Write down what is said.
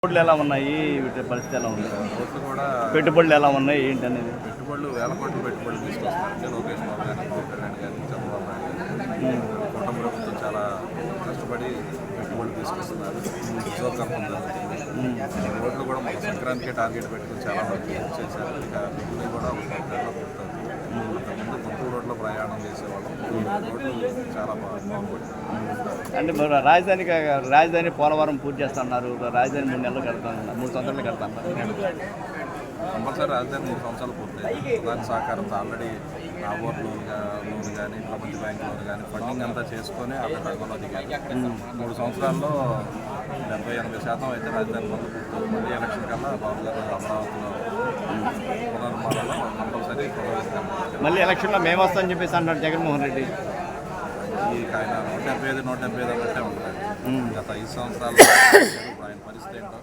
రోడ్లు ఎలా ఉన్నాయి, వీటి పరిస్థితి ఎలా ఉంది, రోడ్లు కూడా పెట్టుబడులు ఎలా ఉన్నాయి ఏంటి అనేది? పెట్టుబడులు వేల కోట్ల పెట్టుబడులు తీసుకొస్తున్నారంటే లోకేష్ బాబు కానీ పవన్ కళ్యాణ్ కానీ చంద్రబాబు నాయుడు కానీ కూటమి ప్రభుత్వం చాలా కష్టపడి పెట్టుబడులు తీసుకొస్తున్నారు. ఉద్యోగ కల్పన జరుగుతుంది. రోడ్లు కూడా మన సంక్రాంతికి టార్గెట్ పెట్టుకుని చాలా వరకు చేశారు. ఇక మిగిలిన కూడా ఒక 10 ఏళ్ళలో పుడుతుంది. అంతకుముందు గుంటూరు రోడ్లో ప్రయాణం చేసేవాళ్ళం. రోడ్లు చాలా బాగుంది. అంటే మరి రాజధాని పోలవరం పూర్తి చేస్తున్నారు. రాజధాని 3 నెలలు కడతాను, 3 సంవత్సరాలు కడతాను. కంపల్సరీ రాజధాని 3 సంవత్సరాలు పూర్తయింది. ప్రధాని సహకారంతో ఆల్రెడీ నాబోర్ లోన్ కానీ ప్రపంచ బ్యాంక్ లోన్ కానీ ఫండింగ్ అంతా చేసుకొని అక్కడ రంగంలో దిగారు. 3 సంవత్సరాల్లో 70-80% అయితే రాజధాని పనులు పూర్తవుతుంది. మళ్ళీ ఎలక్షన్ కల్లా బాబు గారు అమరావతిలో పునర్నిర్మాణంలో కంపల్సరీ ప్రవేశిస్తాం. మళ్ళీ ఎలక్షన్లో మేము వస్తామని చెప్పేసి అంటారు జగన్మోహన్ రెడ్డి. ఈ ఆయన 175 బట్టే ఉంటుంది. గత 5 సంవత్సరాలు ఆయన పరిస్థితి ఏంటో